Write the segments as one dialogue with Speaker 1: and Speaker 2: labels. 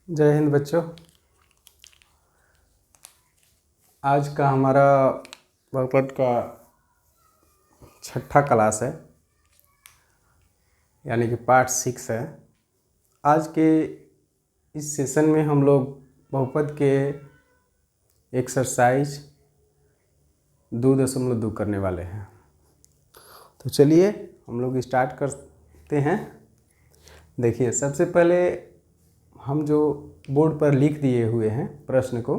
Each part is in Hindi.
Speaker 1: जय हिंद बच्चों। आज का हमारा बहुपद का छठा क्लास है, यानी कि पार्ट 6 है। आज के इस सेशन में हम लोग बहुपद के एक्सरसाइज 2.2 करने वाले हैं। तो चलिए हम लोग स्टार्ट करते हैं। देखिए, सबसे पहले हम जो बोर्ड पर लिख दिए हुए हैं प्रश्न को,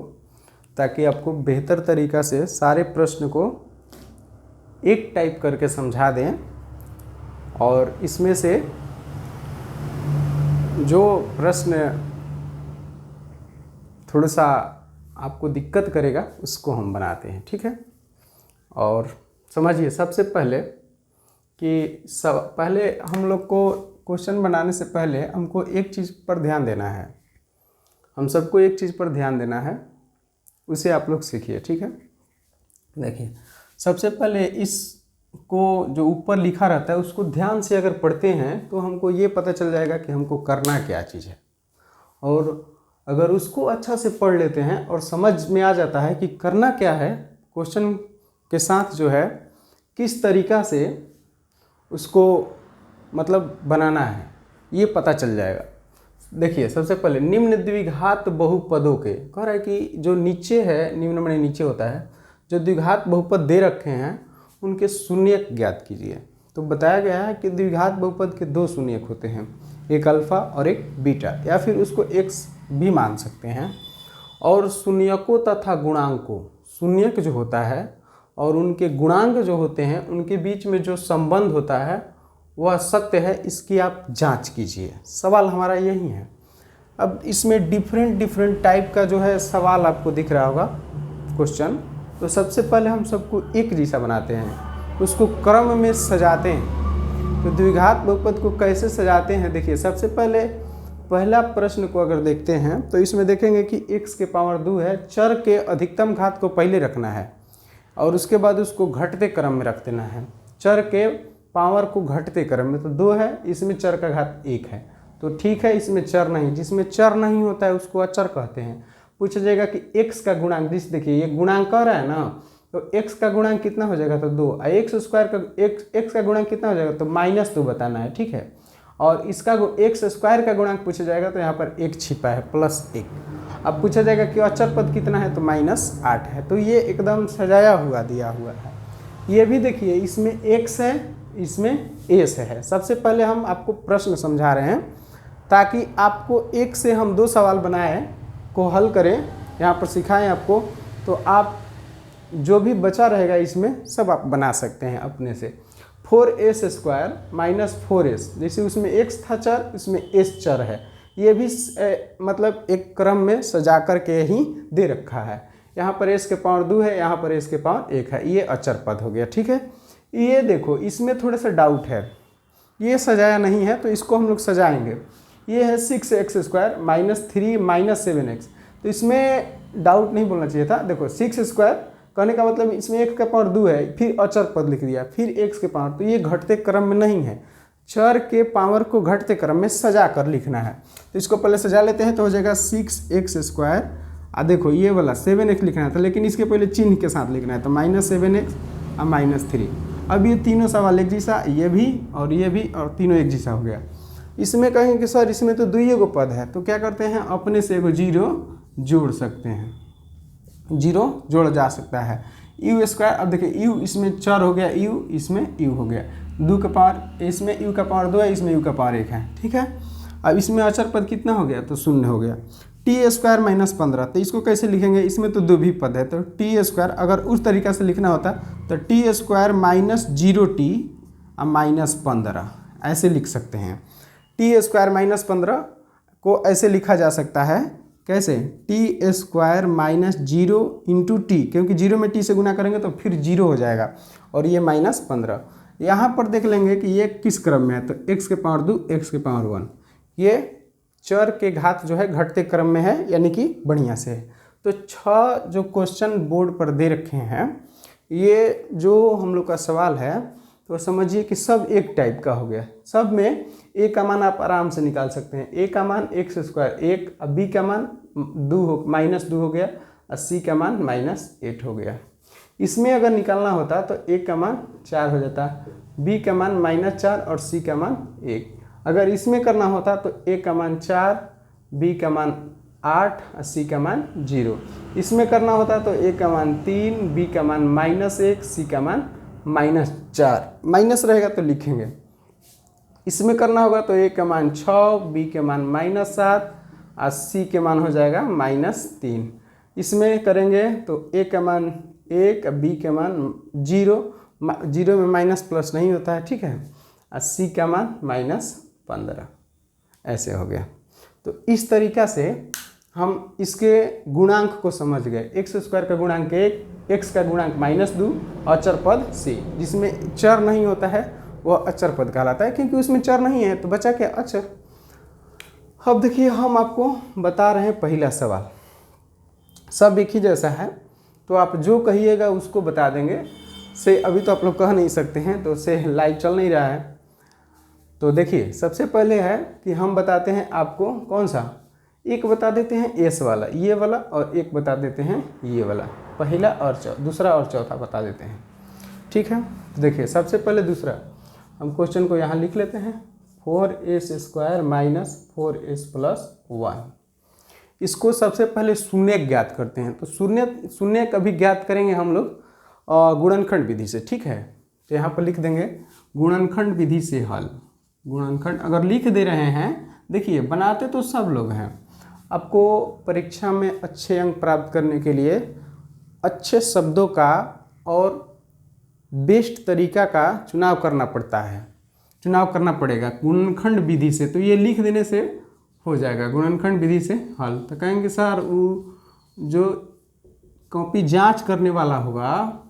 Speaker 1: ताकि आपको बेहतर तरीक़ा से सारे प्रश्न को एक टाइप करके समझा दें, और इसमें से जो प्रश्न थोड़ा सा आपको दिक्कत करेगा उसको हम बनाते हैं, ठीक है। और समझिए, सबसे पहले कि पहले हम लोग को क्वेश्चन बनाने से पहले हमको एक चीज़ पर ध्यान देना है। हम सबको एक चीज़ पर ध्यान देना है, उसे आप लोग सीखिए, ठीक है। देखिए, सबसे पहले इसको जो ऊपर लिखा रहता है उसको ध्यान से अगर पढ़ते हैं तो हमको ये पता चल जाएगा कि हमको करना क्या चीज़ है। और अगर उसको अच्छा से पढ़ लेते हैं और समझ में आ जाता है कि करना क्या है, क्वेश्चन के साथ जो है किस तरीक़ा से उसको मतलब बनाना है, ये पता चल जाएगा। देखिए, सबसे पहले निम्न द्विघात बहुपदों के कह रहा है कि जो नीचे है, निम्न में नीचे होता है, जो द्विघात बहुपद दे रखे हैं उनके शून्यक ज्ञात कीजिए। तो बताया गया है कि द्विघात बहुपद के 2 शून्यक होते हैं, एक अल्फा और एक बीटा, या फिर उसको एक्स भी मान सकते हैं। और शून्यकों तथा गुणांकों, शून्यक जो होता है और उनके गुणांक जो होते हैं, उनके बीच में जो संबंध होता है वह सत्य है, इसकी आप जांच कीजिए। सवाल हमारा यही है। अब इसमें डिफरेंट टाइप का जो है सवाल आपको दिख रहा होगा क्वेश्चन। तो सबसे पहले हम सबको एक जैसा बनाते हैं, उसको क्रम में सजाते हैं। तो द्विघात बहुपद को कैसे सजाते हैं, देखिए, सबसे पहले पहला प्रश्न को अगर देखते हैं तो इसमें देखेंगे कि x के पावर 2 है, चर के अधिकतम घात को पहले रखना है और उसके बाद उसको घटते क्रम में रख देना है। चर के पावर को घटते क्रम में, तो 2 है, इसमें चर का घात 1 है, तो ठीक है। इसमें चर नहीं, जिसमें चर नहीं होता है उसको अचर कहते हैं। पूछा जाएगा कि x का गुणांक, जिस देखिए ये गुणांक कह रहा है ना, तो x का गुणांक कितना हो जाएगा, तो 2। x स्क्वायर का x का गुणांक कितना हो जाएगा, तो -2 बताना है, ठीक है। और इसका x स्क्वायर का गुणांक पूछा जाएगा, तो यहाँ पर 1 छिपा है, +1। अब पूछा जाएगा कि अचर पद कितना है, तो -8 है। तो ये एकदम सजाया हुआ दिया हुआ है। ये भी देखिए, इसमें x है, इसमें a से है। सबसे पहले हम आपको प्रश्न समझा रहे हैं ताकि आपको एक से हम 2 सवाल बनाए को हल करें, यहाँ पर सिखाएं आपको, तो आप जो भी बचा रहेगा इसमें सब आप बना सकते हैं अपने से। 4s स्क्वायर -4s, जैसे उसमें x था चर, इसमें s चर है, ये भी मतलब एक क्रम में सजा करके ही दे रखा है। यहाँ पर s के पावर 2 है, यहाँ पर s के पावर 1 है, ये अचर पद हो गया, ठीक है। ये देखो, इसमें थोड़ा सा डाउट है, ये सजाया नहीं है, तो इसको हम लोग सजाएंगे। ये है 6x स्क्वायर -3 -7x, तो इसमें डाउट नहीं बोलना चाहिए था। देखो, 6 स्क्वायर कहने का मतलब इसमें x का पावर 2 है, फिर अचर पद लिख दिया, फिर x के पावर, तो ये घटते क्रम में नहीं है। चर के पावर को घटते क्रम में सजा कर लिखना है। तो इसको पहले सजा लेते हैं, तो हो जाएगा 6x स्क्वायर। देखो, ये वाला 7x लिखना था, लेकिन इसके पहले चिन्ह के साथ लिखना है, तो -7x और -3। अब ये तीनों सवाल एक जैसा, ये भी और तीनों एक जैसा हो गया। इसमें कहेंगे कि सर इसमें तो 2 गो पद है, तो क्या करते हैं, अपने से एगो 0 जोड़ सकते हैं, 0 जोड़ जा सकता है। u स्क्वायर, अब देखिए u इसमें चर हो गया, u इसमें u हो गया, 2 का पावर, इसमें u का पावर 2 है, इसमें u का पावर 1 है, ठीक है। अब इसमें अचर पद कितना हो गया, तो 0 हो गया। टी स्क्वायर -15, तो इसको कैसे लिखेंगे, इसमें तो 2 भी पद है, तो टी स्क्वायर अगर उस तरीक़ा से लिखना होता तो टी स्क्वायर -0t और -15 ऐसे लिख सकते हैं। टी स्क्वायर -15 को ऐसे लिखा जा सकता है, कैसे, टी स्क्वायर -0 इंटू टी, क्योंकि 0 में t से गुना करेंगे तो फिर 0 हो जाएगा, और ये -15। यहाँ पर देख लेंगे कि ये किस क्रम में है, तो x के पावर 2 x के पावर 1, ये चर के घात जो है घटते क्रम में है, यानी कि बढ़िया से है। तो 6 जो क्वेश्चन बोर्ड पर दे रखे हैं, ये जो हम लोग का सवाल है, तो समझिए कि सब एक टाइप का हो गया। सब में ए का मान आप आराम से निकाल सकते हैं। ए का मान x स्क्वायर 1, अब बी का मान -2 हो गया, और सी का मान -8 हो गया। इसमें अगर निकालना होता तो ए का मान 4 हो जाता, बी का मान -4 और सी का मान 1। अगर इसमें करना होता तो ए का मान 4, बी का मान 8 और सी का मान 0। इसमें करना होता तो ए का मान 3, बी का मान -1, सी का मान -4। माइनस रहेगा तो लिखेंगे। इसमें करना होगा तो ए का मान 6, बी के मान -7 और सी के मान हो जाएगा -3। इसमें करेंगे तो ए का मान 1, बी के मान 0, 0 में माइनस प्लस नहीं होता है, ठीक है, और सी का मान -15। ऐसे हो गया। तो इस तरीक़ा से हम इसके गुणांक को समझ गए। x स्क्वायर का गुणांक 1, x का गुणांक -2, अचर पद c। जिसमें चर नहीं होता है वह अचर पद कहलाता है, क्योंकि उसमें चर नहीं है तो बचा क्या, अचर। अब देखिए हम आपको बता रहे हैं पहला सवाल। सब एक ही जैसा है, तो आप जो कहिएगा उसको बता देंगे। से अभी तो आप लोग कह नहीं सकते हैं, तो से लाइव चल नहीं रहा है। तो देखिए सबसे पहले है कि हम बताते हैं आपको कौन सा, एक बता देते हैं एस वाला, ये वाला, और एक बता देते हैं ये वाला। पहला और दूसरा और चौथा बता देते हैं, ठीक है। तो देखिए सबसे पहले दूसरा, हम क्वेश्चन को यहाँ लिख लेते हैं। 4s square -4s + 1। इसको सबसे पहले शून्य ज्ञात करते हैं। तो शून्य कभी ज्ञात करेंगे हम लोग गुणनखंड विधि से, ठीक है। तो यहाँ पर लिख देंगे गुणनखंड विधि से हल। गुणनखंड अगर लिख दे रहे हैं, देखिए बनाते तो सब लोग हैं। आपको परीक्षा में अच्छे अंक प्राप्त करने के लिए अच्छे शब्दों का और बेस्ट तरीका का चुनाव करना पड़ता है, चुनाव करना पड़ेगा गुणनखंड विधि से। तो ये लिख देने से हो जाएगा गुणनखंड विधि से हल। तो कहेंगे सर वो जो कॉपी जांच करने वाला होगा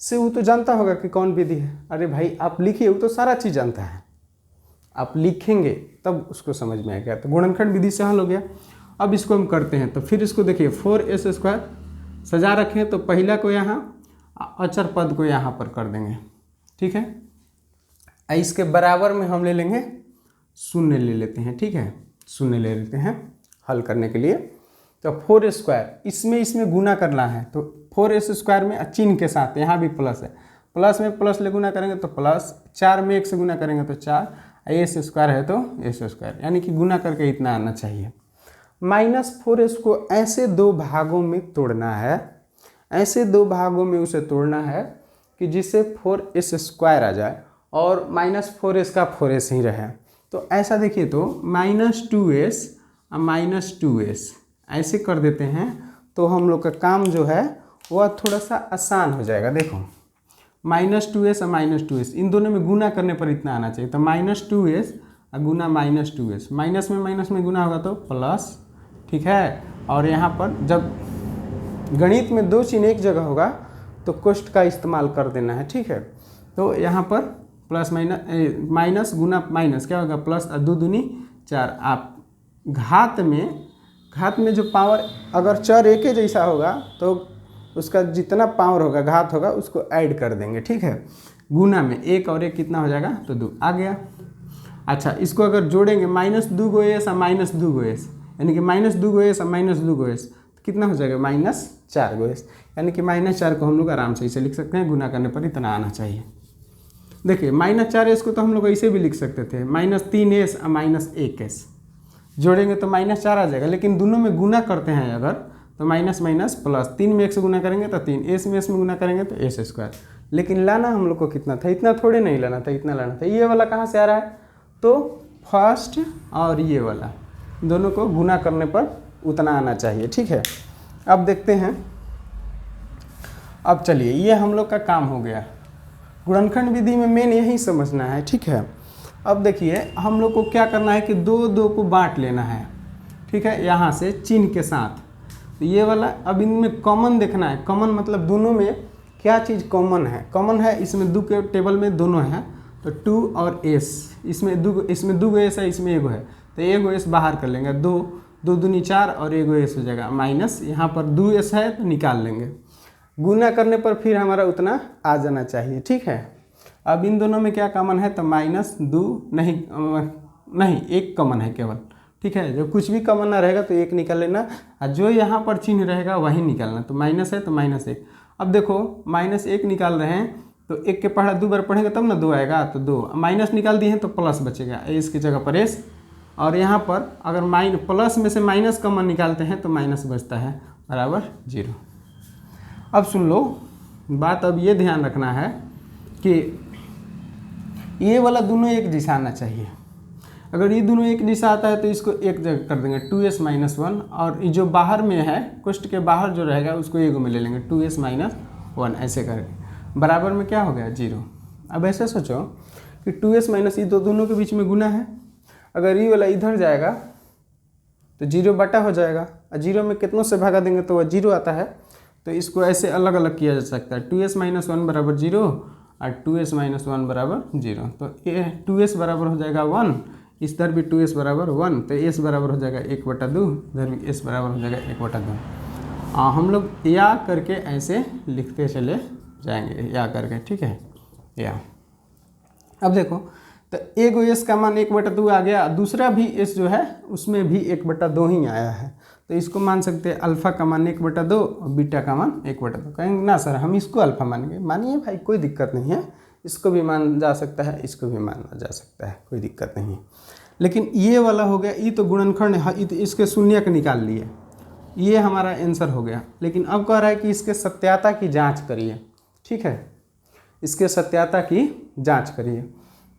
Speaker 1: से वो तो जानता होगा कि कौन विधि है। अरे भाई आप लिखिए, वो तो सारा चीज़ जानता है, आप लिखेंगे तब उसको समझ में आएगा। तो गुणनखंड विधि से हल हो गया। अब इसको हम करते हैं। तो फिर इसको देखिए 4s स्क्वायर सजा रखें, तो पहला को यहाँ अचर पद को यहाँ पर कर देंगे, ठीक है। इसके बराबर में हम ले लेंगे शून्य ले लेते हैं, ठीक है, शून्य ले लेते हैं हल करने के लिए। तो 4 स्क्वायर इसमें गुना करना है, तो 4s स्क्वायर में चिन्ह के साथ, यहाँ भी प्लस है, प्लस में प्लस ले गुना करेंगे तो प्लस, 4 में 1 से गुना करेंगे तो 4, s स्क्वायर है तो s स्क्वायर, यानी कि गुना करके इतना आना चाहिए। -4s को ऐसे दो भागों में तोड़ना है, ऐसे दो भागों में उसे तोड़ना है कि जिससे 4s स्क्वायर आ जाए और -4s का 4s ही रहे। तो ऐसा देखिए, तो -2s और -2s ऐसे कर देते हैं, तो हम लोग का काम जो है वह थोड़ा सा आसान हो जाएगा। देखो -2s और -2s इन दोनों में गुना करने पर इतना आना चाहिए। तो -2s और गुना -2s, माइनस में गुना होगा तो प्लस, ठीक है। और यहाँ पर जब गणित में दो चिन्ह एक जगह होगा तो कोष्ठ का इस्तेमाल कर देना है, ठीक है। तो यहाँ पर प्लस माइनस गुना माइनस क्या होगा, प्लस 2 दूनी 4। आप घात में जो पावर अगर चर एक ही जैसा होगा तो उसका जितना पावर होगा घात होगा उसको ऐड कर देंगे, ठीक है। गुना में 1 और 1 कितना हो जाएगा, तो 2 आ गया। अच्छा, इसको अगर जोड़ेंगे -2s और -2s, यानी कि -2s और -2s कितना हो जाएगा, -4s, यानी कि -4 को हम लोग आराम से इसे लिख सकते हैं। गुना करने पर इतना आना चाहिए। देखिए -4s को तो हम लोग ऐसे भी लिख सकते थे, -3s और -1s जोड़ेंगे तो -4 आ जाएगा। लेकिन दोनों में गुना करते हैं अगर, तो माइनस माइनस प्लस, 3 में 1 से गुना करेंगे तो 3, s में गुना करेंगे तो s स्क्वायर। लेकिन लाना हम लोग को कितना था, इतना थोड़े नहीं लाना था, इतना लाना था। ये वाला कहाँ से आ रहा है, तो फर्स्ट और ये वाला दोनों को गुना करने पर उतना आना चाहिए, ठीक है। अब देखते हैं, अब चलिए ये हम लोग का काम हो गया। गुणनखंड विधि में मेन यही समझना है, ठीक है। अब देखिए हम लोग को क्या करना है कि 2 को बांट लेना है, ठीक है, यहाँ से चिन्ह के साथ। तो ये वाला, अब इनमें कॉमन देखना है। कॉमन मतलब दोनों में क्या चीज़ कॉमन है। कॉमन है इसमें 2 के टेबल में दोनों हैं, तो 2 और s, इसमें 2 s है, इसमें 1 है, तो 1 s बाहर कर लेंगे। 2 दूनी 4 और 1 s हो जाएगा, माइनस यहाँ पर 2s है तो निकाल लेंगे। गुना करने पर फिर हमारा उतना आ जाना चाहिए, ठीक है। अब इन दोनों में क्या कॉमन है, तो -2 नहीं 1 कॉमन है केवल, ठीक है। जो कुछ भी कॉमन ना रहेगा तो 1 निकाल लेना, और जो यहाँ पर चिन्ह रहेगा वही निकालना। तो माइनस है तो -1। अब देखो -1 निकाल रहे हैं तो 1 के पढ़ा 2 बार पढ़ेंगे तब ना 2 आएगा, तो 2 माइनस निकाल दिए हैं तो प्लस बचेगा, इसकी जगह पर एस। और यहाँ पर अगर प्लस में से माइनस कॉमन निकालते हैं तो माइनस बचता है बराबर 0। अब सुन लो बात, अब ये ध्यान रखना है कि ये वाला दोनों एक दिशा आना चाहिए। अगर ये दोनों एक दिशा आता है तो इसको एक जगह कर देंगे 2s - 1, और जो बाहर में है कोष्ठ के बाहर जो रहेगा उसको एगो में ले लेंगे 2s - 1, ऐसे करके बराबर में क्या हो गया 0। अब ऐसे सोचो कि 2s - ये दोनों के बीच में गुना है, अगर ये वाला इधर जाएगा तो 0 बटा हो जाएगा, और 0 में कितनों से भागा देंगे तो वह 0 आता है। तो इसको ऐसे अलग अलग किया जा सकता है, 2s - 1 बराबर 0 और 2s - 1 बराबर 0। तो ये 2s बराबर हो जाएगा 1, इस तरफ भी 2s बराबर 1, तो s बराबर हो जाएगा 1/2, इधर भी s बराबर हो जाएगा 1/2। हम लोग या करके ऐसे लिखते चले जाएंगे, या करके, ठीक है, या। अब देखो तो एगो s का मान 1/2 आ गया, दूसरा भी s जो है उसमें भी 1/2 ही आया है, तो इसको मान सकते हैं अल्फ़ा का मान 1/2 और बीटा का मान 1/2। कहेंगे ना सर हम इसको अल्फ़ा मानेंगे, मानिए भाई कोई दिक्कत नहीं है, इसको भी मान जा सकता है, इसको भी माना जा सकता है, कोई दिक्कत नहीं है। लेकिन ये वाला हो गया, ये तो गुणनखंड है, इसके शून्यक निकाल लिए, ये हमारा आंसर हो गया। लेकिन अब कह रहा है कि इसके सत्याता की जाँच करिए, ठीक है, इसके सत्याता की जाँच करिए।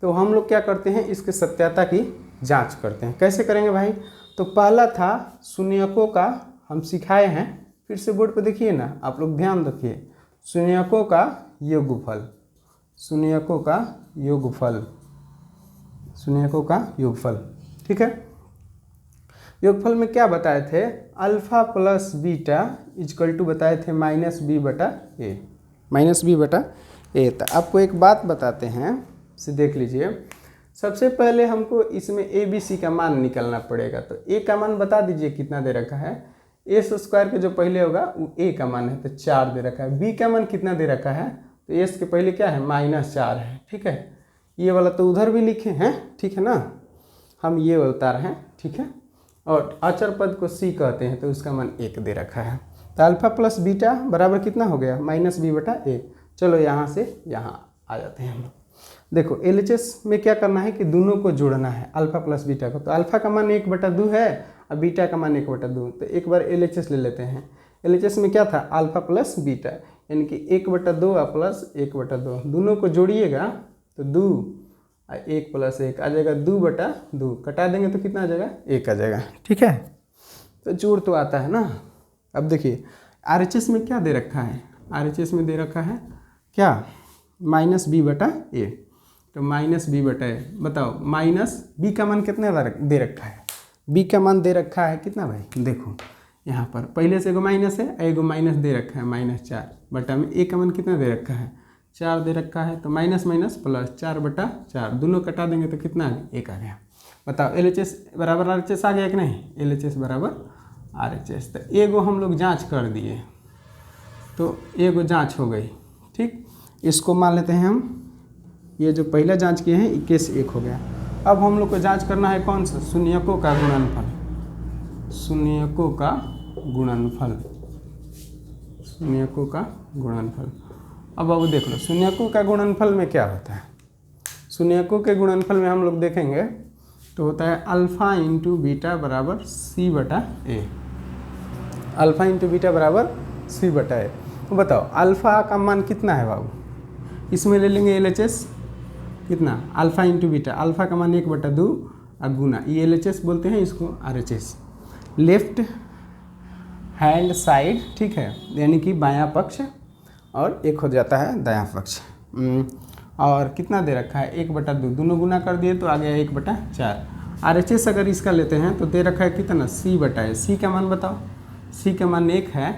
Speaker 1: तो हम लोग क्या करते हैं, इसके सत्याता की जांच करते हैं। कैसे करेंगे भाई, तो पहला था शून्यकों का हम सिखाए हैं, फिर से बोर्ड पे देखिए ना, आप लोग ध्यान रखिए, शून्यकों का योगफल, शून्यकों का योगफल, शून्यकों का योगफल, ठीक है। योगफल में क्या बताए थे, alpha plus beta equal to बताए थे -b/a, -b/a। तो आपको एक बात बताते हैं, से देख लीजिए। सबसे पहले हमको इसमें ABC का मान निकालना पड़ेगा, तो A का मान बता दीजिए कितना दे रखा है, s² के जो पहले होगा वो A का मान है तो 4 दे रखा है। B का मान कितना दे रखा है, तो s के पहले क्या है -4 है, ठीक है। ये वाला तो उधर भी लिखे हैं, ठीक है ना, हम ये बता रहे हैं, ठीक है। और अचर पद को C कहते हैं, तो उसका मान 1 दे रखा है। तो अल्फ़ा प्लस बीटा बराबर कितना हो गया -b/a। चलो यहाँ से यहाँ आ जाते हैं हम लोग। देखो LHS में क्या करना है कि दोनों को जोड़ना है, अल्फ़ा प्लस बीटा को। तो अल्फ़ा का मान 1/2 है और बीटा का मान 1/2, तो एक बार LHS ले लेते हैं। LHS में क्या था, अल्फ़ा प्लस बीटा, यानी कि 1/2 और प्लस 1/2, दोनों को जोड़िएगा तो 2 और 1 + 1 आ जाएगा 2/2, कटा देंगे तो कितना आ जाएगा 1 आ जाएगा, ठीक है। तो जोड़ तो आता है ना। अब देखिए RHS में क्या दे रखा है, RHS में दे रखा है क्या -b/a, तो -b/a। बताओ -b का मान कितना दे रखा है, b का मान दे रखा है कितना भाई, देखो यहाँ पर पहले से एगो माइनस है, एगो माइनस दे रखा है -4 बटा में a का मान कितना दे रखा है 4 दे रखा है, तो माइनस माइनस प्लस 4/4, दोनों कटा देंगे तो कितना आ गया 1 आ गया। बताओ LHS बराबर RHS आ गया कि नहीं, LHS बराबर RHS। तो एगो हम लोग जाँच कर दिए, तो एगो जाँच हो गई, ठीक। इसको मान लेते हैं हम, ये जो पहला जांच किए हैं 21 1 हो गया। अब हम लोग को जांच करना है कौन सा, शून्यकों का गुणनफल, शून्यकों का गुणनफल, शून्यकों का गुणनफल। अब देख लो शून्यकों का गुणनफल में क्या होता है। शून्यकों के गुणनफल में हम लोग देखेंगे तो होता है अल्फ़ा इंटू बीटा बराबर c/a, अल्फ़ा इंटू बीटा बराबर c/a। तो बताओ अल्फ़ा का मान कितना है बाबू, इसमें ले लेंगे LHS कितना, अल्फ़ा इंटू बीटा, अल्फ़ा का मान 1/2 और गुना, ये LHS बोलते हैं, इसको RHS, लेफ्ट हैंड साइड, ठीक है, यानी कि बायां पक्ष, और एक हो जाता है दायां पक्ष। और कितना दे रखा है 1/2, दोनों गुना कर दिए तो आ गया 1/4। RHS अगर इसका लेते हैं तो दे रखा है कितना c/a, c का मान बताओ, c का मान 1 है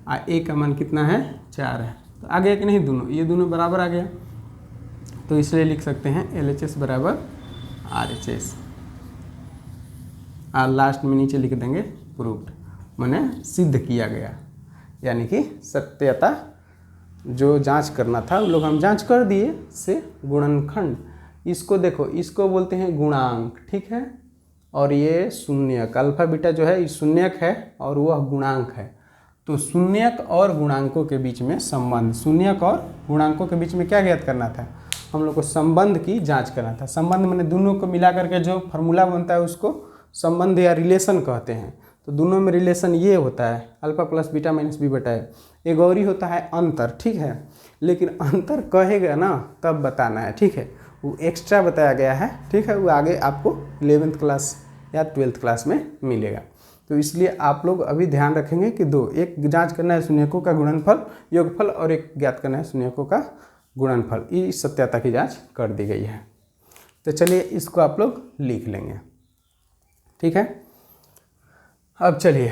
Speaker 1: और a का मान कितना है 4 है, तो आ गया कि नहीं, दोनों ये दोनों बराबर आ गया, तो इसलिए लिख सकते हैं LHS बराबर RHS, और लास्ट में नीचे लिख देंगे प्रूव्ड, माने सिद्ध किया गया, यानी कि सत्यता जो जांच करना था वो लोग हम जांच कर दिए से गुणनखंड। इसको देखो, इसको बोलते हैं गुणांक, ठीक है। और ये शून्यक, अल्फा बीटा जो है ये शून्यक है और वह गुणांक है। तो शून्यक और गुणांकों के बीच में संबंध, शून्यक और गुणांकों के बीच में क्या ज्ञात करना था, हम लोग को संबंध की जांच करना था। संबंध मैंने दोनों को मिला करके जो फार्मूला बनता है उसको संबंध या रिलेशन कहते हैं। तो दोनों में रिलेशन ये होता है alpha plus beta minus b बटा ए। एक और ही होता है अंतर, ठीक है। लेकिन अंतर कहेगा ना तब बताना है, ठीक है। वो एक्स्ट्रा बताया गया है, ठीक है। वो आगे आपको 11th क्लास या 12th क्लास में मिलेगा। तो इसलिए आप लोग अभी ध्यान रखेंगे कि दो, एक जांच करना है शून्यकों का गुणनफल योगफल और एक ज्ञात करना है शून्यकों का गुणनफल। इस सत्यता की जांच कर दी गई है। तो चलिए इसको आप लोग लिख लेंगे, ठीक है। अब चलिए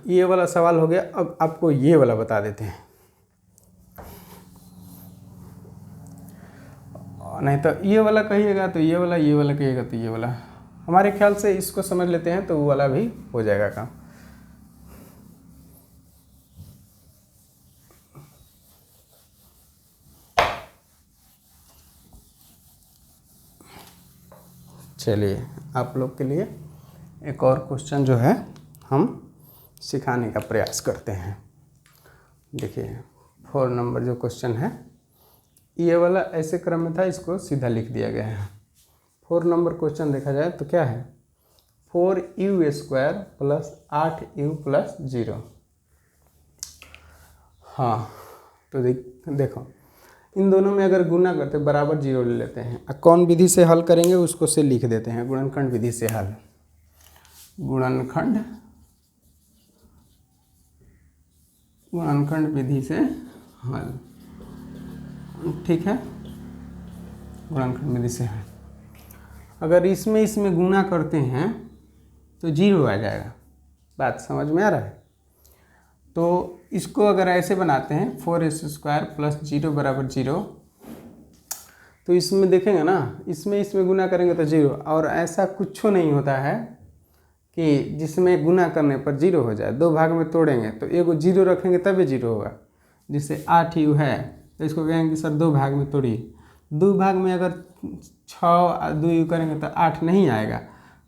Speaker 1: ये वाला सवाल हो गया। अब आपको ये वाला बता देते हैं, नहीं तो ये वाला कहिएगा तो ये वाला, ये वाला कहिएगा तो ये वाला। हमारे ख्याल से इसको समझ लेते हैं तो वो वाला भी हो जाएगा काम। चलिए आप लोग के लिए एक और क्वेश्चन जो है हम सिखाने का प्रयास करते हैं। देखिए 4 नंबर जो क्वेश्चन है ये वाला ऐसे क्रम में था, इसको सीधा लिख दिया गया है। 4 नंबर क्वेश्चन देखा जाए तो क्या है, 4u² प्लस 8u प्लस 0। हाँ तो देखो इन दोनों में अगर गुना करते बराबर 0 ले लेते हैं। कौन विधि से हल करेंगे उसको से लिख देते हैं, गुणनखंड विधि से हल। गुणनखंड विधि से हल, ठीक है। गुणनखंड विधि से हल। अगर इसमें गुना करते हैं तो 0 आ जाएगा। बात समझ में आ रहा है। तो इसको अगर ऐसे बनाते हैं 4s² प्लस 0 बराबर 0, तो इसमें देखेंगे ना, इसमें गुना करेंगे तो 0। और ऐसा कुछ नहीं होता है कि जिसमें गुना करने पर 0 हो जाए। 2 भाग में तोड़ेंगे तो एगो 0 रखेंगे तभी 0 होगा। जिससे 8u है तो इसको कहेंगे कि सर 2 भाग में तोड़िए। 2 भाग में अगर 6 2u करेंगे तो 8 नहीं आएगा।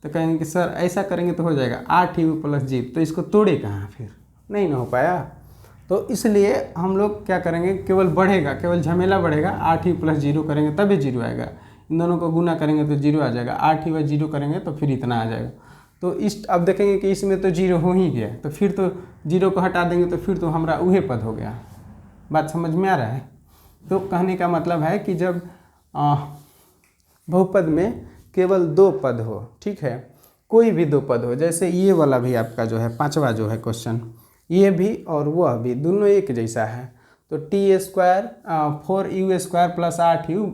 Speaker 1: तो कहेंगे कि सर ऐसा करेंगे तो हो जाएगा 8u प्लस 0। तो इसको तोड़े कहाँ, फिर नहीं ना हो पाया। तो इसलिए हम लोग क्या करेंगे, केवल बढ़ेगा, केवल झमेला बढ़ेगा। 8u प्लस 0 करेंगे तभी 0 आएगा। इन दोनों को गुना करेंगे तो 0 आ जाएगा। 8u व 0 करेंगे तो फिर इतना आ जाएगा। तो अब देखेंगे कि इसमें तो 0 हो ही गया, तो फिर तो 0 को हटा देंगे तो फिर तो हमारा उहे पद हो गया। बात समझ में आ रहा है। तो कहने का मतलब है कि जब बहुपद में केवल 2 पद हो, ठीक है, कोई भी 2 पद हो, जैसे ये वाला भी आपका जो है 5वां जो है क्वेश्चन, ये भी और वह भी दोनों एक जैसा है। तो t² 4u² plus 8u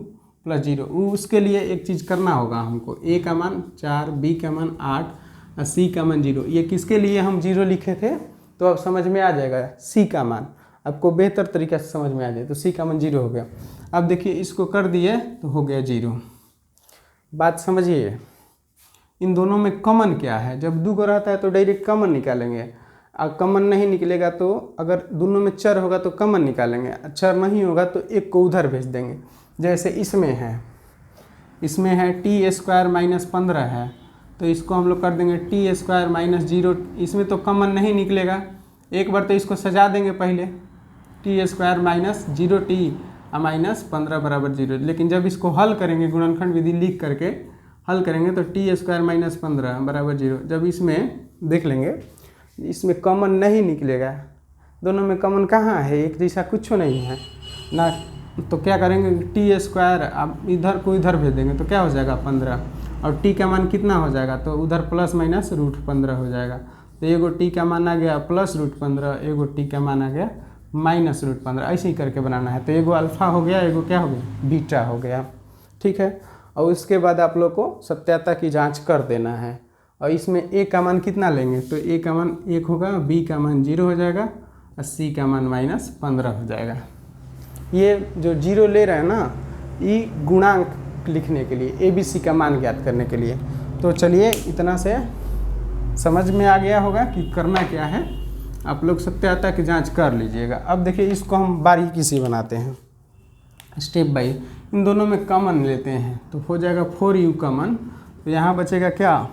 Speaker 1: plus 0, उसके लिए एक चीज़ करना होगा हमको। a का मान 4, b का मान 8 और c का मान 0। ये किसके लिए हम 0 लिखे थे तो अब समझ में आ जाएगा। c का मान आपको बेहतर तरीक़ा से समझ में आ जाए तो c का मान 0 हो गया। अब देखिए इसको कर दिए तो हो गया 0। बात समझिए। इन दोनों में कॉमन क्या है, जब 2 को रहता है तो डायरेक्ट कॉमन निकालेंगे। अब कॉमन नहीं निकलेगा तो अगर दोनों में चर होगा तो कॉमन निकालेंगे, चर नहीं होगा तो एक को उधर भेज देंगे। जैसे इसमें है t² माइनस 15 है, तो इसको हम लोग कर देंगे t² माइनस 0। इसमें तो कॉमन नहीं निकलेगा, एक बार तो इसको सजा देंगे पहले, t² माइनस 0t माइनस 15 बराबर 0। लेकिन जब इसको हल करेंगे गुणनखंड विधि लिख करके हल करेंगे तो t² माइनस 15 बराबर 0। जब इसमें देख लेंगे इसमें कॉमन नहीं निकलेगा, दोनों में कॉमन कहाँ है, एक जैसा कुछ नहीं है ना। तो क्या करेंगे t² आप इधर को इधर भेज देंगे तो क्या हो जाएगा 15, और t का मान कितना हो जाएगा तो उधर प्लस माइनस √15 हो जाएगा। तो एगो t का मान आ गया प्लस √15, एगो t का मान आ गया माइनस √15। ऐसे ही करके बनाना है। तो एगो अल्फ़ा हो गया, एगो क्या हो गया बीटा हो गया, ठीक है। और उसके बाद आप लोग को सत्यता की जांच कर देना है। और इसमें a का मान कितना लेंगे तो a का मान 1 होगा, b का मान 0 हो जाएगा और c का मान माइनस 15 हो जाएगा। ये जो 0 ले रहे हैं ना, ये गुणांक लिखने के लिए, abc का मान ज्ञात करने के लिए। तो चलिए इतना से समझ में आ गया होगा कि करना क्या है। आप लोग सत्याता की जांच कर लीजिएगा। अब देखिए इसको हम बारीकी से बनाते हैं स्टेप बाय। इन दोनों में कॉमन लेते हैं तो हो जाएगा 4u कॉमन, तो यहाँ बचेगा क्या,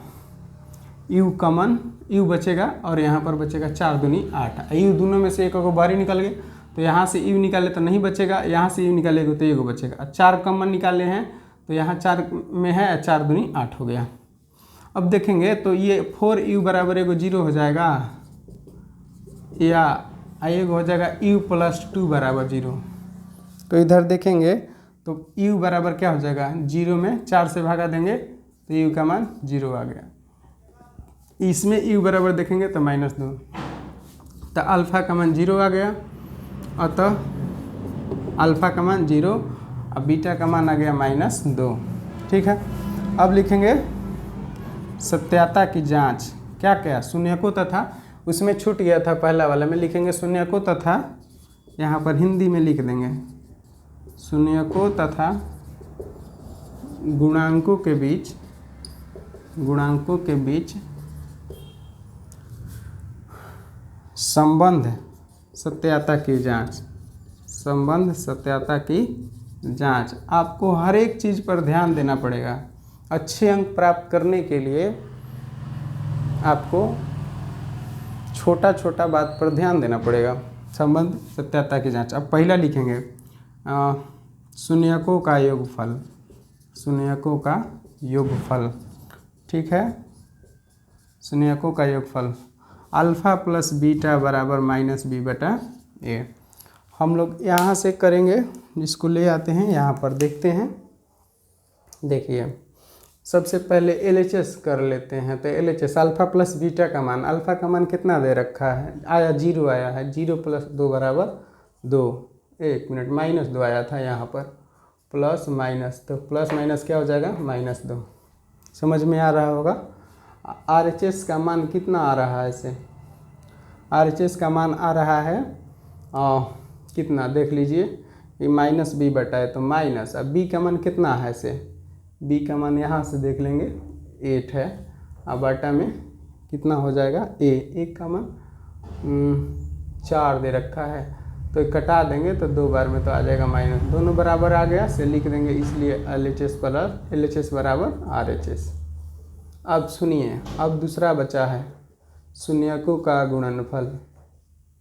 Speaker 1: u कॉमन, u बचेगा और यहाँ पर बचेगा 4 दूनी 8। u दोनों में से एक को बाहर निकल गए तो यहाँ से u निकाले तो नहीं बचेगा, यहाँ से u निकालेगा तो एगो बचेगा। 4 कॉमन निकाले हैं तो यहाँ 4 में है, 4 दूनी 8 हो गया। अब देखेंगे तो ये 4u बराबर एगो 0 हो जाएगा या एगो हो जाएगा u प्लस 2 बराबर 0। तो इधर देखेंगे तो u बराबर क्या हो जाएगा, 0 में 4 से भागा देंगे तो u का मान 0 आ गया। इसमें u बराबर देखेंगे तो -2, तो अल्फ़ा का मान 0 आ गया, अतः अल्फ़ा का मान 0 और बीटा का मान आ गया -2। ठीक है, अब लिखेंगे सत्याता की जांच। क्या क्या, शून्यकों तथा, उसमें छूट गया था पहला वाला में, लिखेंगे शून्यकों तथा, यहाँ पर हिंदी में लिख देंगे शून्यकों तथा गुणांकों के बीच संबंध सत्याता की जांच। संबंध सत्याता की जांच। आपको हर एक चीज़ पर ध्यान देना पड़ेगा। अच्छे अंक प्राप्त करने के लिए आपको छोटा छोटा बात पर ध्यान देना पड़ेगा। संबंध सत्याता की जांच। अब पहला लिखेंगे शून्यकों का योगफल। शून्यकों का योगफल, ठीक है, शून्यकों का योगफल अल्फ़ा प्लस बीटा बराबर -b/a। हम लोग यहाँ से करेंगे, जिसको ले आते हैं यहाँ पर देखते हैं। देखिए सबसे पहले LHS कर लेते हैं। तो LHS अल्फ़ा प्लस बीटा का मान, अल्फ़ा का मान कितना दे रखा है, आया 0 आया है, 0 + 2 बराबर 2। एक मिनट, -2 आया था यहाँ पर, प्लस माइनस, तो प्लस माइनस क्या हो जाएगा, -2। समझ में आ रहा होगा। RHS का मान कितना आ रहा है इसे, RHS का मान आ रहा है कितना देख लीजिए, ये -b/, तो माइनस, अब b का मान कितना है इसे, b का मान यहाँ से देख लेंगे 8 है, अब बटा में कितना हो जाएगा एक का मान 4 दे रखा है, तो कटा देंगे तो 2 बार में तो आ जाएगा माइनस, दोनों बराबर आ गया से लिख देंगे, इसलिए LHS बराबर RHS। अब सुनिए, अब दूसरा बचा है शून्यकों का गुणनफल।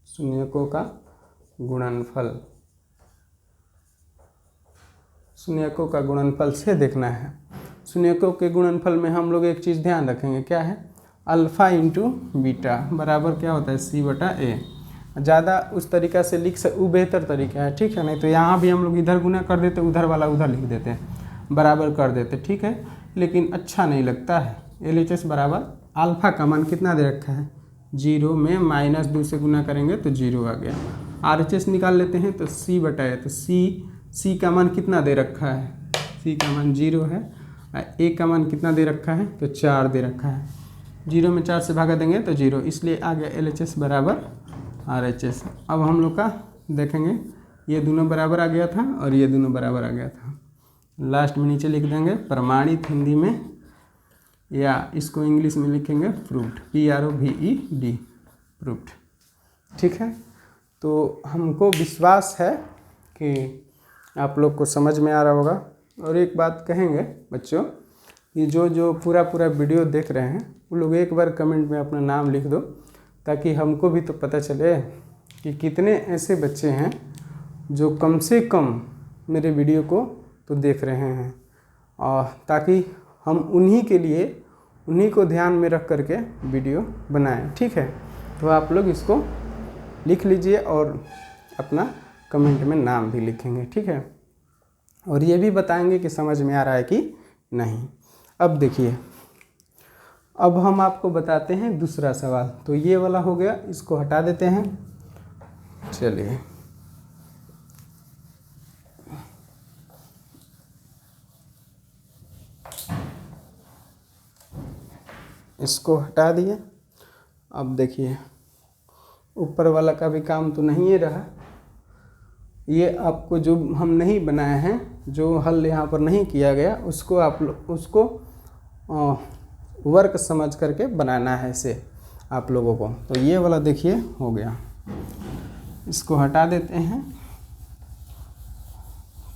Speaker 1: शून्यकों का गुणनफल, शून्यकों का गुणनफल से देखना है। शून्यकों के गुणनफल में हम लोग एक चीज़ ध्यान रखेंगे, क्या है, अल्फ़ा इंटू बीटा बराबर क्या होता है c/a। ज़्यादा उस तरीक़ा से वो बेहतर तरीका है, ठीक है, नहीं तो यहाँ भी हम लोग इधर गुना कर देते, उधर वाला उधर लिख देते हैं, बराबर कर देते, ठीक है, लेकिन अच्छा नहीं लगता है। LHS बराबर अल्फ़ा का मान कितना दे रखा है, 0 में -2 से गुना करेंगे तो 0 आ गया। RHS निकाल लेते हैं तो c/a, तो c का मान कितना दे रखा है, c का मान 0 है, a का मान कितना दे रखा है, तो 4 दे रखा है, 0 में 4 से भागा देंगे तो 0, इसलिए आ गया LHS बराबर RHS। अब हम लोग का देखेंगे, ये दोनों बराबर आ गया था और ये दोनों बराबर आ गया था। लास्ट में नीचे लिख देंगे प्रमाणित हिंदी में, या इसको इंग्लिश में लिखेंगे प्रूव्ड, PROVED, प्रूव्ड, ठीक है। तो हमको विश्वास है कि आप लोग को समझ में आ रहा होगा। और एक बात कहेंगे बच्चों, कि जो पूरा वीडियो देख रहे हैं वो लोग एक बार कमेंट में अपना नाम लिख दो, ताकि हमको भी तो पता चले कि कितने ऐसे बच्चे हैं जो कम से कम मेरे वीडियो को तो देख रहे हैं, और ताकि हम उन्हीं को ध्यान में रख करके वीडियो बनाएं, ठीक है। तो आप लोग इसको लिख लीजिए और अपना कमेंट में नाम भी लिखेंगे, ठीक है, और ये भी बताएंगे कि समझ में आ रहा है कि नहीं। अब देखिए, अब हम आपको बताते हैं दूसरा सवाल। तो ये वाला हो गया, इसको हटा देते हैं। चलिए, इसको हटा दिए। अब देखिए, ऊपर वाला का भी काम तो नहीं रहा। ये आपको जो हम नहीं बनाए हैं, जो हल यहाँ पर नहीं किया गया, उसको आप लोग उसको वर्क समझ करके बनाना है इसे। आप लोगों को। तो ये वाला देखिए हो गया, इसको हटा देते हैं।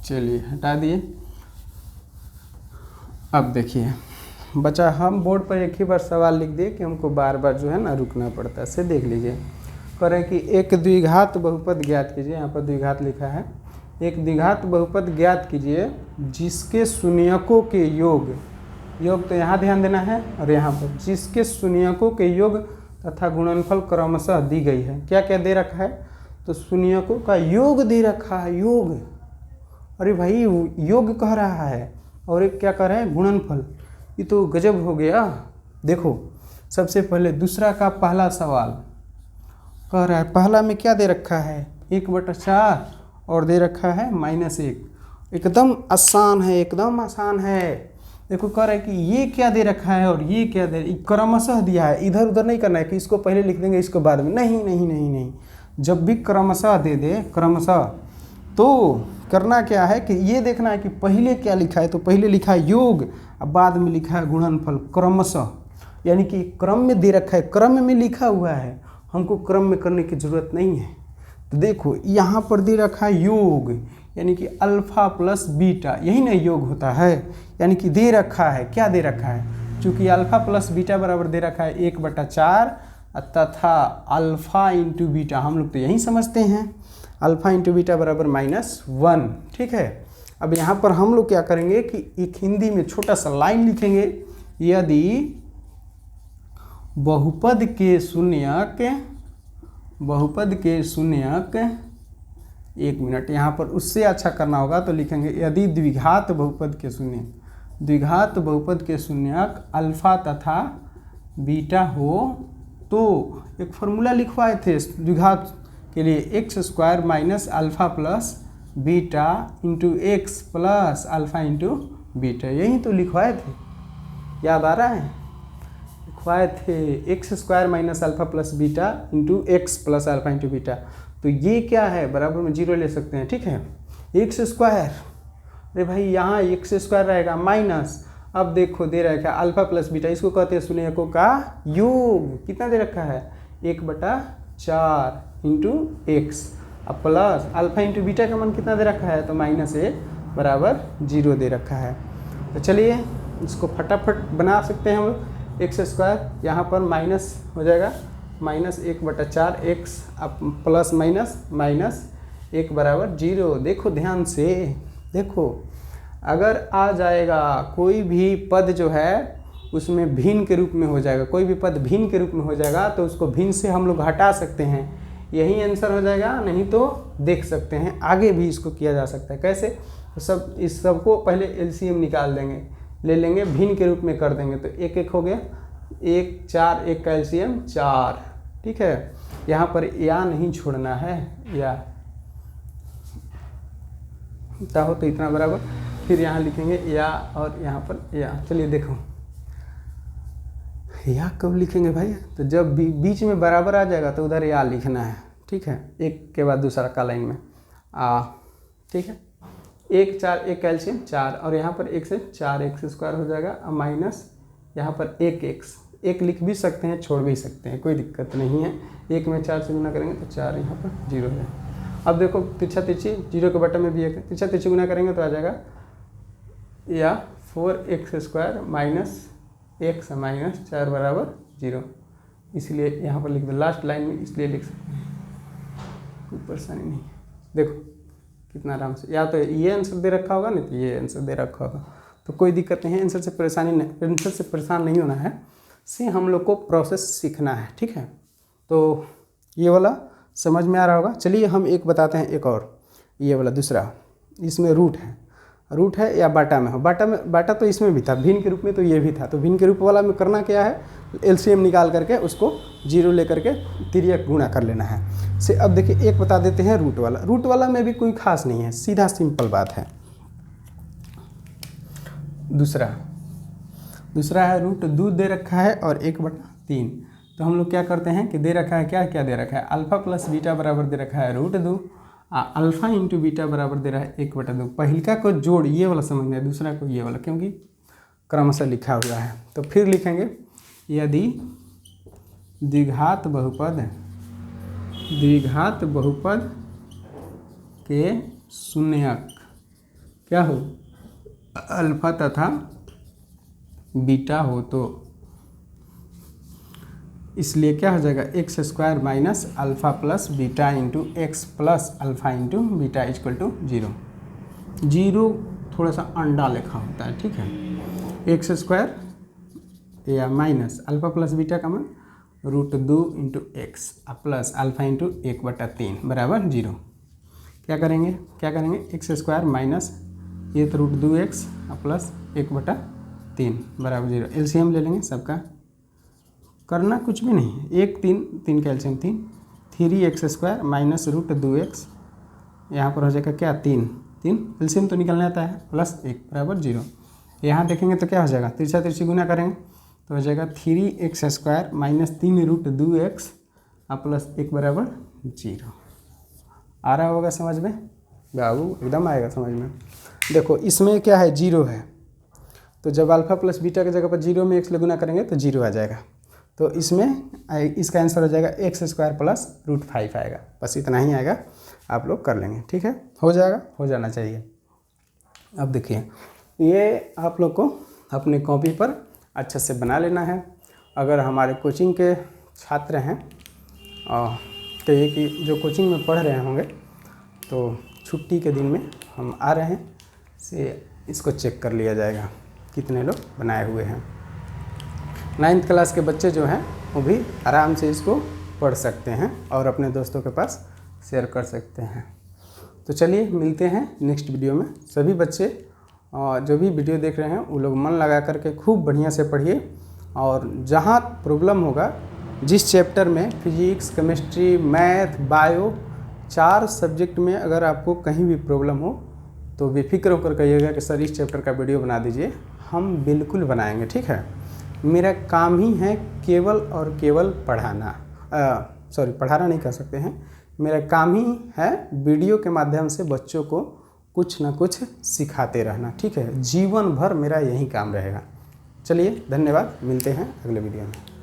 Speaker 1: चलिए हटा दिए। अब देखिए बचा, हम बोर्ड पर एक ही बार सवाल लिख दिए कि हमको बार बार जो है ना रुकना पड़ता है। से देख लीजिए, करें कि एक द्विघात बहुपद ज्ञात कीजिए। यहाँ पर द्विघात लिखा है। एक द्विघात बहुपद ज्ञात कीजिए जिसके शून्यकों के योग तो यहाँ ध्यान देना है, और यहाँ पर जिसके शून्यकों के योग तथा गुणनफल क्रमशः दी गई है। क्या क्या दे रखा है? तो शून्यकों का योग दे रखा है, योग। अरे भाई योग कह रहा है, और एक क्या कह रहे हैं? गुणनफल। ये तो गजब हो गया। देखो सबसे पहले दूसरा का पहला सवाल कह रहा है, पहला में क्या दे रखा है? 1/4 और दे रखा है -1। एकदम आसान है, एकदम आसान है। देखो कह रहा है कि ये क्या दे रखा है और ये क्या दे, क्रमशः दिया है। इधर उधर नहीं करना है कि इसको पहले लिख देंगे इसको बाद में, नहीं नहीं नहीं नहीं। जब भी क्रमशः दे दे, क्रमशः, तो करना क्या है कि ये देखना है कि पहले क्या लिखा है। तो पहले लिखा है योग, अब बाद में लिखा है गुणनफल क्रमशः, यानी कि क्रम में दे रखा है, क्रम में लिखा हुआ है। हमको क्रम में करने की ज़रूरत नहीं है। तो देखो यहाँ पर दे रखा है योग, यानी कि अल्फ़ा प्लस बीटा, यही ना योग होता है। यानी कि दे रखा है, क्या दे रखा है? चूँकि अल्फ़ा प्लस बीटा बराबर दे रखा है 1/4 तथा अल्फ़ा इंटू बीटा, हम लोग तो यही समझते हैं, अल्फ़ा इंटू बीटा बराबर -1। ठीक है। अब यहाँ पर हम लोग क्या करेंगे कि एक हिंदी में छोटा सा लाइन लिखेंगे, यदि बहुपद के शून्यक, एक मिनट, यहाँ पर उससे अच्छा करना होगा तो लिखेंगे यदि द्विघात बहुपद के शून्यक अल्फ़ा तथा बीटा हो, तो एक फॉर्मूला लिखवाए थे द्विघात के लिए, x² minus alpha plus beta into x plus alpha into beta. यही तो लिखवाए थे, याद आ रहा है? लिखवाए थे x² minus alpha plus beta into x plus alpha into beta. तो ये क्या है? बराबर में 0 ले सकते हैं। ठीक है, x², अरे भाई यहाँ x² रहेगा माइनस, अब देखो दे रखा है अल्फ़ा प्लस बीटा, इसको कहते हैं शून्यकों का योग। कितना दे रखा है? 1/4 इंटू एक्स, अब प्लस अल्फ़ा इंटू बीटा का मान कितना दे रखा है? तो -1 बराबर 0 दे रखा है। तो चलिए इसको फटाफट बना सकते हैं हम लोग। x² यहाँ पर माइनस हो जाएगा, -1/4 एक्स, अब प्लस -1 बराबर 0। देखो ध्यान से, देखो अगर आ जाएगा कोई भी पद जो है उसमें भिन्न के रूप में हो जाएगा, कोई भी पद भिन्न के रूप में हो जाएगा तो उसको भिन्न से हम लोग हटा सकते हैं, यही आंसर हो जाएगा। नहीं तो देख सकते हैं आगे भी इसको किया जा सकता है। कैसे? तो सब इस सब को पहले एलसीएम निकाल देंगे, ले लेंगे, भिन्न के रूप में कर देंगे, तो 1 हो गया, 1 4, 1 का एलसीएम 4। ठीक है, यहाँ पर या नहीं छोड़ना है, या हो तो इतना बराबर, फिर यहाँ लिखेंगे या, और यहाँ पर या। चलिए देखो या कब लिखेंगे भाई? तो जब भी बीच में बराबर आ जाएगा तो उधर या लिखना है। ठीक है, एक के बाद दूसरा का लाइन में ठीक है, 1 4, 1 का एलसीएम 4, और यहाँ पर 1 से 4 x² हो जाएगा, और माइनस यहाँ पर 1x, 1 लिख भी सकते हैं, छोड़ भी सकते हैं, कोई दिक्कत नहीं है। 1 में 4 से गुना करेंगे तो 4 यहाँ पर 0 है। अब देखो तिरछा तिरछी, 0 के बटन में भी 1 तिरछा तिरछी गुना करेंगे तो आ जाएगा या 4x² माइनस x माइनस 4 बराबर 0। इसलिए यहाँ पर लिख दो लास्ट लाइन में, इसलिए लिख सकते हैं, कोई परेशानी नहीं। देखो कितना आराम से, या तो ये आंसर दे रखा होगा, नहीं तो ये आंसर दे रखा होगा, तो कोई दिक्कत नहीं है। आंसर से परेशान नहीं होना है, से हम लोग को प्रोसेस सीखना है। ठीक है, तो ये वाला समझ में आ रहा होगा। चलिए हम एक बताते हैं, एक और, ये वाला दूसरा, इसमें रूट है या बाटा में हो, बाटा तो इसमें भी था, भिन्न के रूप में तो ये भी था। तो भिन्न के रूप वाला में करना क्या है? एलसीएम निकाल करके उसको 0 लेकर के तिर्यक गुणा कर लेना है। से अब देखिए एक बता देते हैं रूट वाला में भी कोई खास नहीं है, सीधा सिंपल बात है। दूसरा है रूट 2 दे रखा है और 1/3। तो हम लोग क्या करते हैं कि दे रखा है, क्या दे रखा है? अल्फ़ा प्लस बीटा बराबर दे रखा है √2, अल्फ़ा इंटू बीटा बराबर दे रहा है 1/2। पहलका को जोड़ ये वाला समझ में, दूसरा को ये वाला, क्योंकि क्रमशः लिखा हुआ है। तो फिर लिखेंगे यदि द्विघात बहुपद के शून्यक क्या हो, अल्फा तथा बीटा हो तो इसलिए क्या हो जाएगा, x square minus alpha plus beta into x plus alpha into beta equal to 0। 0 थोड़ा सा अंडा लिखा होता है, ठीक है। एक्स स्क्वायर या माइनस अल्फ़ा प्लस बीटा का मान √2 into x plus alpha into 1/3 बराबर 0। क्या करेंगे एक्स स्क्वायर माइनस ये तो √2x प्लस 1/3 बराबर 0। एलसीएम ले लेंगे सबका, करना कुछ भी नहीं है, 1 3 का LCM 3x square minus √2x, यहाँ पर हो जाएगा क्या 3 एलसीएम तो निकलने आता है प्लस 1 बराबर 0। यहाँ देखेंगे तो क्या हो जाएगा, तिरछा तिरछी गुना करेंगे तो हो जाएगा 3x square minus 3√2x plus 1 बराबर 0। आ रहा होगा समझ में बाबू, एकदम आएगा समझ में। देखो इसमें क्या है, 0 है, तो जब अल्फ़ा प्लस बीटा की जगह पर 0 में x ले गुना करेंगे तो 0 आ जाएगा। तो इसमें इसका आंसर हो जाएगा एक्स स्क्वायर प्लस √5 आएगा। बस इतना ही आएगा, आप लोग कर लेंगे, ठीक है, हो जाएगा, हो जाना चाहिए। अब देखिए ये आप लोग को अपने कॉपी पर अच्छे से बना लेना है। अगर हमारे कोचिंग के छात्र हैं और कहिए कि जो कोचिंग में पढ़ रहे होंगे तो छुट्टी के दिन में हम आ रहे हैं से इसको चेक कर लिया जाएगा कितने लोग बनाए हुए हैं। 9th क्लास के बच्चे जो हैं वो भी आराम से इसको पढ़ सकते हैं और अपने दोस्तों के पास शेयर कर सकते हैं। तो चलिए मिलते हैं नेक्स्ट वीडियो में। सभी बच्चे जो भी वीडियो देख रहे हैं वो लोग मन लगा करके खूब बढ़िया से पढ़िए, और जहाँ प्रॉब्लम होगा, जिस चैप्टर में physics, chemistry, math, bio 4 subject में अगर आपको कहीं भी प्रॉब्लम हो तो बेफिक्र होकर कहिएगा कि सर इस चैप्टर का वीडियो बना दीजिए, हम बिल्कुल बनाएंगे, ठीक है। मेरा काम ही है केवल और केवल पढ़ाना, पढ़ाना नहीं कह सकते हैं, मेरा काम ही है वीडियो के माध्यम से बच्चों को कुछ ना कुछ सिखाते रहना, ठीक है। जीवन भर मेरा यही काम रहेगा। चलिए धन्यवाद, मिलते हैं अगले वीडियो में।